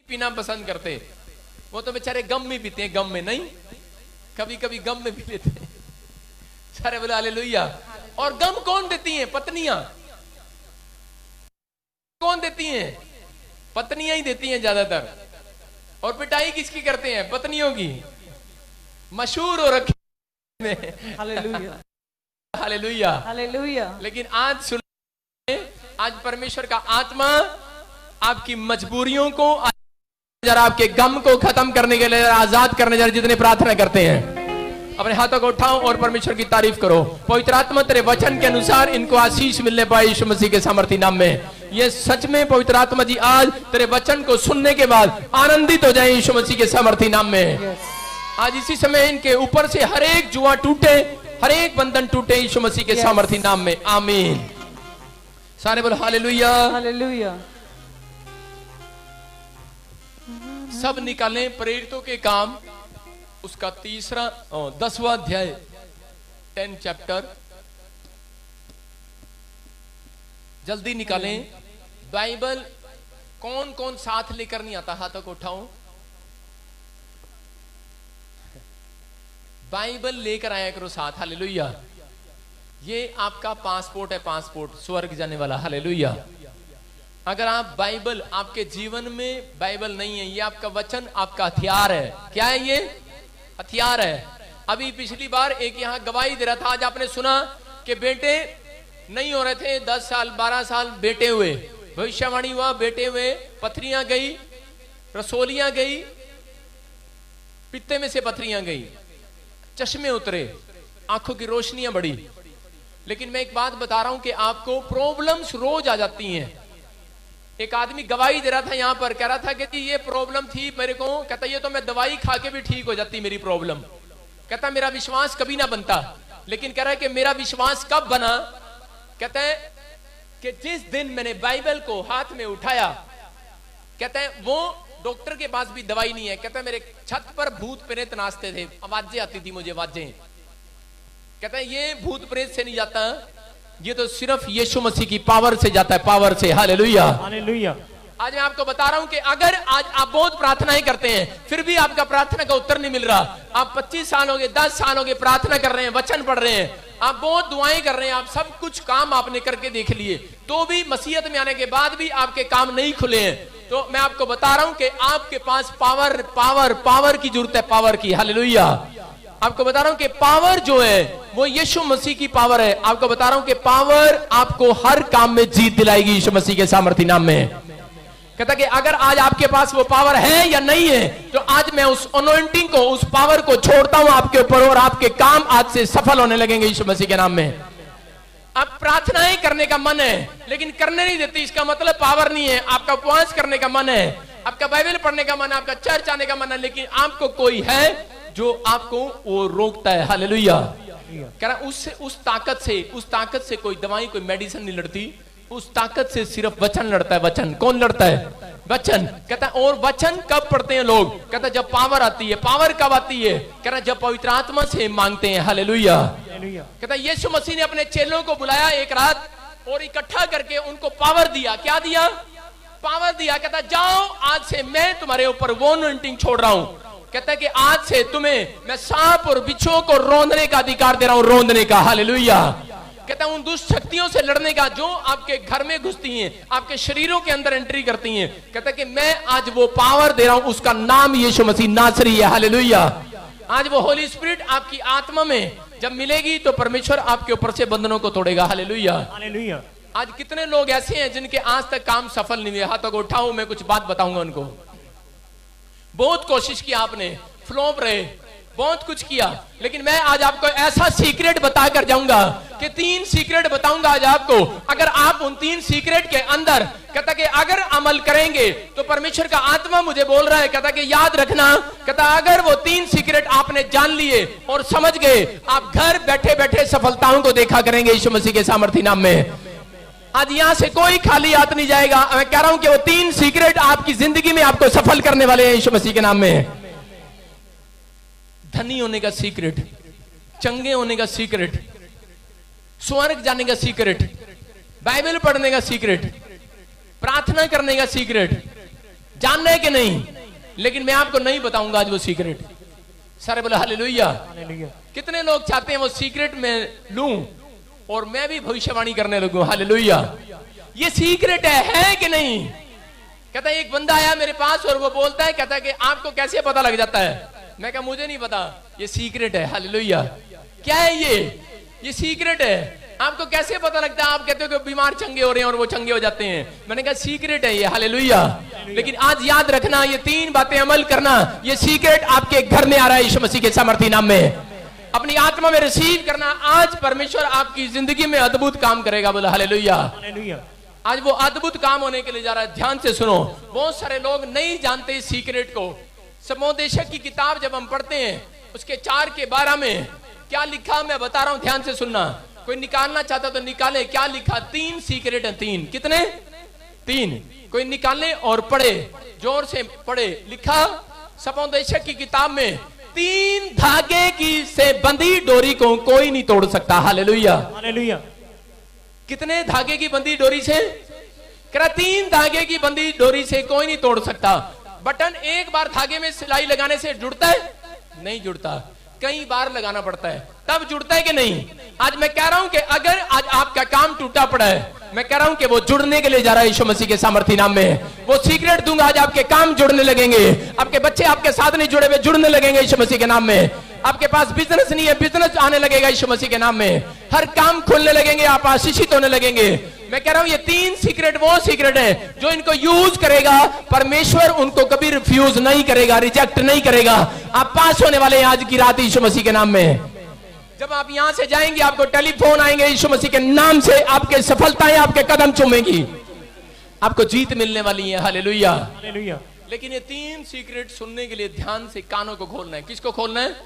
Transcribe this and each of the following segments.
पीना पसंद करते, वो तो बेचारे गम में पीते हैं, गम में नहीं, कभी कभी गम में पी लेते हैं। सारे बोले हालेलुया। और गम कौन देती हैं? पत्नियां। कौन देती हैं? पत्नियां ही देती हैं ज्यादातर। और पिटाई किसकी करते हैं? पत्नियों की। मशहूर हो रखे। Hallelujah hallelujah hallelujah. लेकिन आज सुन, आज परमेश्वर का आत्मा आपकी मजबूरियों को, जरा आपके गम को खत्म करने के लिए, आजाद करने के लिए जितने प्रार्थना करते हैं, अपने हाथों को उठाओ और परमेश्वर की तारीफ करो। पवित्र आत्मा तेरे वचन के अनुसार इनको आशीष मिलने पाए यीशु मसीह के सामर्थी नाम में। ये सच में पवित्र आत्मा जी आज तेरे वचन को सुनने के बाद आनंदित हो जाए यीशु मसीह के सामर्थी नाम में। आज इसी समय इनके ऊपर से हर एक जुआ टूटे, हर एक बंधन टूटे यीशु मसीह के सामर्थी नाम में। आमीन। सारे बोलो हालेलुया हालेलुया। सब निकालें प्रेरितों के काम, उसका 10वां अध्याय, 10 चैप्टर, जल्दी निकालें। बाइबल कौन कौन साथ लेकर नहीं आता? हाथों को उठाओ। बाइबल लेकर आया करो साथ। हालेलुया। ये आपका पासपोर्ट है, पासपोर्ट स्वर्ग जाने वाला। हालेलुया। अगर आप बाइबल, आपके जीवन में बाइबल नहीं है, ये आपका वचन आपका हथियार है। क्या है ये? हथियार है। अभी पिछली बार एक यहां गवाही दे रहा था, आज आपने सुना कि बेटे नहीं हो रहे थे, 10 साल 12 साल बेटे हुए, भविष्यवाणी हुआ, बेटे हुए, पथरियां गई, रसोलियां गई, पित्ते में से पथरियां गई, चश्मे उतरे, आंखों की रोशनियां बढ़ी। लेकिन मैं एक बात बता रहा हूं कि आपको प्रॉब्लम्स रोज आ जाती हैं। एक आदमी गवाही दे रहा था यहां पर, कह रहा था कि ये प्रॉब्लम थी मेरे को, कहता ये तो मैं दवाई खा के भी ठीक हो जाती मेरी प्रॉब्लम। कहता मेरा विश्वास कभी ना बनता। लेकिन कह रहा है कि मेरा विश्वास कब बना? कहता है कि जिस दिन मैंने बाइबल को हाथ में उठाया, कहता है वो डॉक्टर के पास भी दवाई नहीं है। कहता है मेरे छत पर भूत प्रेत नाचते थे, आवाजें आती थी मुझे, आवाजें। कहता है ये भूत प्रेत से नहीं जाता, ये तो सिर्फ यीशु मसीह की पावर से जाता है, पावर से। Hallelujah hallelujah. आज मैं आपको बता रहा हूं कि अगर आज आप बहुत प्रार्थनाएं करते हैं, फिर भी आपका प्रार्थना का उत्तर नहीं मिल रहा, आप 25 साल हो गए, 10 साल हो गए प्रार्थना कर रहे हैं, वचन पढ़ रहे हैं, आप बहुत दुआएं कर रहे हैं, आप सब कुछ काम आपने करके देख लिए, तो भी मसीहत में आने के बाद भी आपके काम नहीं खुले हैं, तो मैं आपको बता रहा हूं कि आपके पास पावर पावर पावर की जरूरत है, पावर की। हालेलुया। आपको बता रहा हूं कि पावर जो है वो यीशु मसीह की पावर है। आपको बता रहा हूं कि पावर आपको हर काम में जीत दिलाएगी यीशु मसीह के सामर्थी नाम में। कहता कि अगर आज आपके पास वो पावर है या नहीं है, तो आज मैं उस अनॉइंटिंग को, उस पावर को छोड़ता हूं आपके ऊपर, और आपके काम आज से सफल होने लगेंगे यीशु मसीह के नाम में। अब प्रार्थनाएं करने का मन है लेकिन करने नहीं देती, इसका मतलब पावर नहीं है। आपका उपवास करने का मन है, आपका बाइबल पढ़ने का मन है, आपका चर्च आने का मन है, लेकिन आपको कोई है जो आपको वो रोकता है। हालेलुया। कह रहा उससे, उस ताकत से कोई दवाई, कोई मेडिसिन नहीं लड़ती, उस ताकत से सिर्फ वचन लड़ता है। वचन कौन लड़ता है? वचन। कहता है और वचन कब पढ़ते हैं लोग? कहता है जब पावर आती है। पावर कब आती है? कह रहा जब पवित्र आत्मा से मांगते हैं। हालेलुया। कहता है यीशु मसीह ने अपने चेलों को बुलाया एक रात और इकट्ठा करके उनको पावर दिया। क्या दिया? पावर दिया। कहता जाओ आज से मैं तुम्हारे ऊपर वो अनॉइंटिंग छोड़ रहा हूं। कहता है कि आज से तुम्हें मैं सांप और बिच्छुओं को रौंदने का अधिकार दे रहा हूं, रौंदने का। हालेलुया। कहता है उन दुष्ट शक्तियों से लड़ने का जो आपके घर में घुसती हैं, आपके शरीरों के अंदर एंट्री करती हैं। कहता है कि मैं आज वो पावर दे रहा हूं, उसका नाम यीशु मसीह नासरी है। हालेलुया। आज वो होली स्पिरिट आपकी आत्मा में जब मिलेगी तो परमेश्वर आपके ऊपर से बंधनों को तोड़ेगा। Hallelujah hallelujah. आज कितने लोग ऐसे हैं जिनके आज तक काम सफल नहीं हुए? हाथों को उठाओ, मैं कुछ बात बताऊंगा उनको। बहुत कोशिश किया आपने, फ्लॉप रहे, बहुत कुछ किया, लेकिन मैं आज आपको ऐसा सीक्रेट बताकर जाऊंगा कि 3 सीक्रेट बताऊंगा आज आपको। अगर आप उन 3 सीक्रेट के अंदर, कहता कि अगर अमल करेंगे तो परमेश्वर का आत्मा मुझे बोल रहा है, कहता कि याद रखना, कहता अगर वो 3 सीक्रेट आपने जान लिए और समझ गए, आप घर बैठे बैठे सफलताओं को देखा करेंगे यीशु मसीह के सामर्थी नाम में। आज यहां से कोई खाली हाथ नहीं जाएगा। मैं कह रहा हूं कि वो 3 सीक्रेट आपकी जिंदगी में आपको सफल करने वाले हैं यीशु मसीह के नाम में। धनी होने का सीक्रेट, चंगे होने का सीक्रेट, स्वर्ग जाने का सीक्रेट, बाइबल पढ़ने का सीक्रेट, प्रार्थना करने का सीक्रेट, जानना है कि नहीं? लेकिन मैं आपको नहीं बताऊंगा आज वो सीक्रेट। सारे बोले हालेलुया। कितने लोग चाहते हैं वो सीक्रेट में लूं और मैं भी भविष्यवाणी करने लगूं? हालेलुया। ये सीक्रेट है कि नहीं? कहता है एक बंदा आया मेरे पास और वो बोलता है, कहता है कि आपको कैसे पता लग जाता है? मैं कहा मुझे नहीं पता, ये सीक्रेट है। हालेलुया। क्या है ये सीक्रेट है। आपको कैसे पता लगता है? आप कहते हो कि बीमार चंगे हो रहे हैं और वो चंगे हो जाते हैं। मैंने कहा सीक्रेट है ये। हालेलुया। लेकिन आज याद रखना, ये 3 बातें अमल करना, ये सीक्रेट आपके घर में आ रहा है यीशु मसीह के सामर्थी नाम में। अपनी आत्मा में रिसीव करना। आज परमेश्वर आपकी जिंदगी में अद्भुत काम करेगा। बोला हालेलुया। आज वो अद्भुत काम होने के लिए जा रहा है। ध्यान से सुनो। बहुत सारे लोग नहीं जानते इस सीक्रेट को। समोपदेशक की किताब जब हम पढ़ते हैं उसके 4 के 12 में क्या लिखा मैं बता रहा हूं, ध्यान से सुनना। कोई निकालना चाहता तो निकाले। क्या लिखा? 3 सीक्रेट है। 3 कितने? 3। कोई निकाले और पढ़े, जोर से पढ़े। लिखा समोपदेशक की किताब में, 3 धागे की से बंधी डोरी को कोई नहीं तोड़ सकता। हालेलुया। हालेलुया। कितने धागे की बंधी डोरी से? कह रहा 3 धागे की बंधी डोरी से कोई नहीं तोड़ सकता। बटन एक बार धागे में सिलाई लगाने से जुड़ता है? नहीं जुड़ता। कई बार लगाना पड़ता है तब जुड़ता है कि नहीं? आज मैं कह रहा हूं कि अगर आज आपका काम टूटा पड़ा है, मैं कह रहा हूं कि वो जुड़ने के लिए जा रहा है यीशु मसीह के सामर्थी नाम में। वो सीक्रेट दूंगा, आज आपके काम जुड़ने लगेंगे। आपके बच्चे आपके साथ नहीं जुड़े हुए जुड़ने लगेंगे यीशु मसीह के नाम में। आपके पास बिजनेस नहीं है, बिजनेस आने लगेगा यीशु मसीह के नाम में। हर काम खुलने लगेंगे, आप आशीषित होने लगेंगे। मैं कह रहा हूं ये 3 सीक्रेट वो सीक्रेट है जो इनको यूज करेगा, परमेश्वर उनको कभी रिफ्यूज नहीं करेगा, रिजेक्ट नहीं करेगा। आप पास होने वाले हैं आज की रात यीशु मसीह के नाम में। जब आप यहां से जाएंगे आपको टेलीफोन आएंगे यीशु मसीह के नाम से, आपके सफलताएं आपके कदम चूमेंगी, आपको जीत मिलने वाली है। हालेलुया। हालेलुया। लेकिन ये 3 सीक्रेट सुनने के लिए ध्यान से कानों को खोलना है। किसको खोलना है?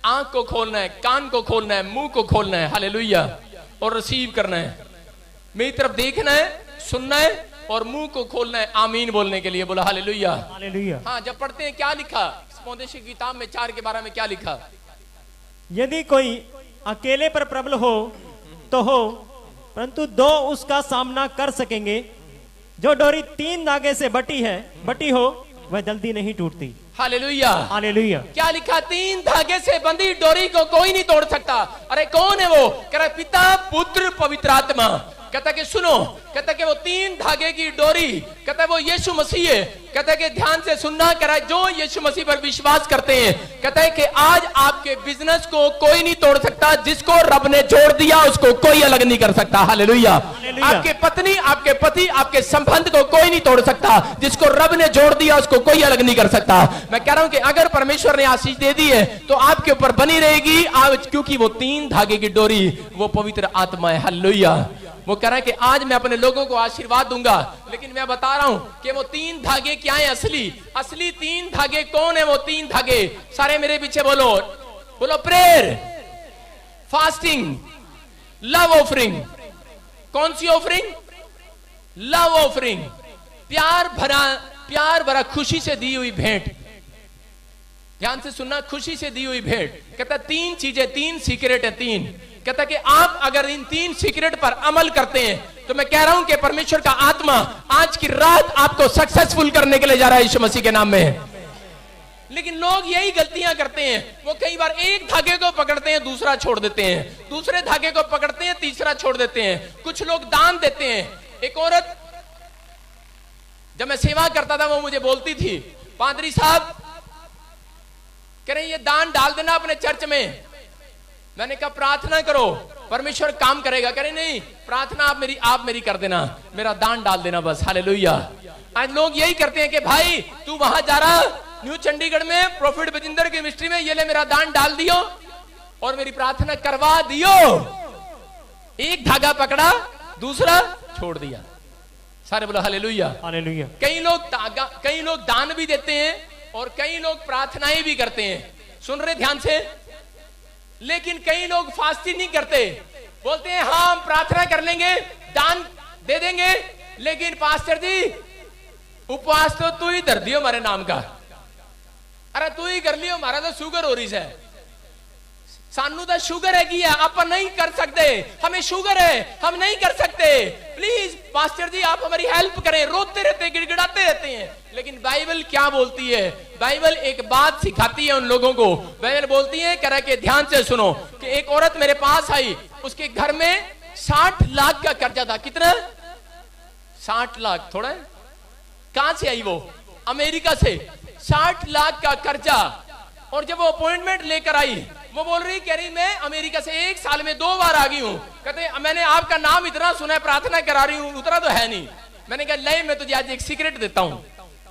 आंख को खोलना है, कान को खोलना है, मुंह को खोलना है। हालेलुया। और रिसीव करना है। मेरी तरफ देखना है, सुनना है और मुंह को खोलना है आमीन बोलने के लिए। बोला हालेलुया। हालेलुया। हाँ, जब पढ़ते हैं क्या लिखा समोपदेशक की किताब में 4 के 12 में क्या लिखा? यदि कोई अकेले पर प्रबल हो तो हो, परंतु 2 उसका सामना कर सकेंगे। जो डोरी 3 धागे से बटी हो वह जल्दी नहीं टूटती। हालेलुया। हालेलुया। क्या लिखा? 3 धागे से बंधी डोरी को कोई नहीं तोड़ सकता। अरे कौन है वो? कह रहा पिता, पुत्र, पवित्र आत्मा। कहता कि सुनो, कहता कि वो 3 धागे की डोरी, कहता वो यीशु मसीह है। कहता कि ध्यान से सुनना, कह रहा है जो यीशु मसीह पर विश्वास करते हैं, कहता है कि आज आपके बिजनेस को कोई नहीं तोड़ सकता। जिसको रब ने जोड़ दिया उसको कोई अलग नहीं कर सकता। हालेलुया। आपके पत्नी, आपके पति, आपके संबंध को कोई नहीं तोड़ सकता। जिसको रब ने जोड़ दिया उसको कोई अलग नहीं कर सकता। मैं कह रहा हूं कि अगर परमेश्वर ने आशीष दे दी है तो आपके ऊपर बनी रहेगी आज, क्योंकि वो 3 धागे की डोरी वो पवित्र आत्मा है। हालेलुया। वो कह रहा है कि आज मैं अपने लोगों को आशीर्वाद दूंगा, लेकिन मैं बता रहा हूं कि वो 3 धागे क्या है? असली 3 धागे कौन है? वो 3 धागे सारे मेरे पीछे बोलो, बोलो प्रेयर, फास्टिंग, लव ऑफरिंग। कौन सी ऑफरिंग? Love offering. प्यार भरा खुशी से दी हुई भेंट। ध्यान से सुनना, खुशी से दी हुई भेंट। कहता 3 चीजें, 3 सीक्रेट है। 3 कहता कि आप अगर इन 3 सीक्रेट पर अमल करते हैं तो मैं कह रहा हूं कि परमेश्वर का आत्मा आज की रात आपको सक्सेसफुल करने के लिए जा रहा है यीशु मसीह के नाम में। लेकिन लोग यही गलतियां करते हैं। वो कई बार एक धागे को पकड़ते हैं, दूसरा छोड़ देते हैं, दूसरे धागे को पकड़ते हैं, तीसरा छोड़ देते हैं। कुछ लोग दान देते हैं। एक औरत जब मैं सेवा करता था वो मुझे बोलती थी, पादरी साहब कह रहे ये दान डाल देना अपने चर्च में। मैंने कहा प्रार्थना करो, परमेश्वर काम करेगा। कह रहे नहीं, प्रार्थना आप मेरी कर देना, मेरा दान डाल देना बस। हालेलुया। आज लोग यही करते हैं कि भाई तू वहां जा रहा न्यू चंडीगढ़ में प्रॉफिट बजिंदर की मिनिस्ट्री में, ये ले मेरा दान डाल दियो और मेरी प्रार्थना करवा दियो। एक धागा पकड़ा, दूसरा छोड़ दिया। सारे बोलो हालेलुया। हालेलुया। कई लोग दान भी देते हैं और कई लोग प्रार्थनाएं भी करते हैं। सुन रहे ध्यान से? लेकिन कई लोग फास्टिंग नहीं करते, बोलते हैं हाँ हम प्रार्थना कर लेंगे, दान दे देंगे, लेकिन पास्टर जी उपवास तो तू ही धर दियो हमारे नाम का। अरे तू ही कर लियो, हमारा तो शुगर हो रही है। सानू तो शुगर हैगी है, आप नहीं कर सकते, हमें शुगर है, हम नहीं कर सकते, प्लीज पास्टर जी आप हमारी हेल्प करें। रोते रहते हैं, गिड़गिड़ाते रहते हैं। लेकिन बाइबल क्या बोलती है? बाइबल एक बात सिखाती है उन लोगों को। बाइबल बोलती है, कह रहा कि ध्यान से सुनो, कि एक औरत मेरे पास आई, उसके घर में 60 लाख का कर्जा था। कितना? 60 लाख। थोड़ा कहां से आई वो? अमेरिका से। 60 लाख का कर्जा। और जब वो अपॉइंटमेंट लेकर आई, वो बोल रही, कह रही मैं अमेरिका से 1 साल में 2 बार आ गई हूं। कहते मैंने आपका नाम इतना सुना है, प्रार्थना करा रही हूं, उतरा तो है नहीं। मैंने कहा ले मैं तुझे आज एक सीक्रेट देता हूं।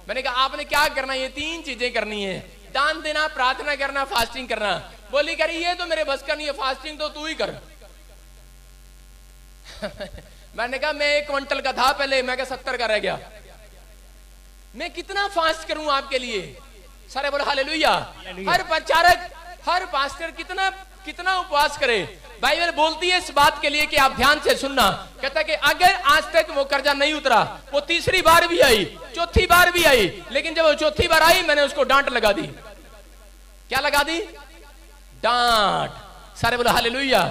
मैंने कहा आपने क्या करना है? ये 3 चीजें करनी है, दान देना, प्रार्थना करना, फास्टिंग करना। बोली करी ये तो मेरे बस का नहीं है, फास्टिंग तो तू ही कर। मैंने कहा मैं 1 क्विंटल का था पहले, मैं 70 का रह गया, मैं कितना फास्ट करूं आपके लिए? सारे बोले हालेलुया। हर प्रचारक, हर पास्टर कितना कितना उपवास करे। बाइबल बोलती है इस बात के लिए कि आप ध्यान से सुनना। कहता है कि अगर आज तक वो कर्जा नहीं उतरा, वो 3री बार भी आई, 4थी बार भी आई, लेकिन जब वो 4थी बार आई, मैंने उसको डांट लगा दी। क्या लगा दी? डांट। सारे बोले हालेलुया।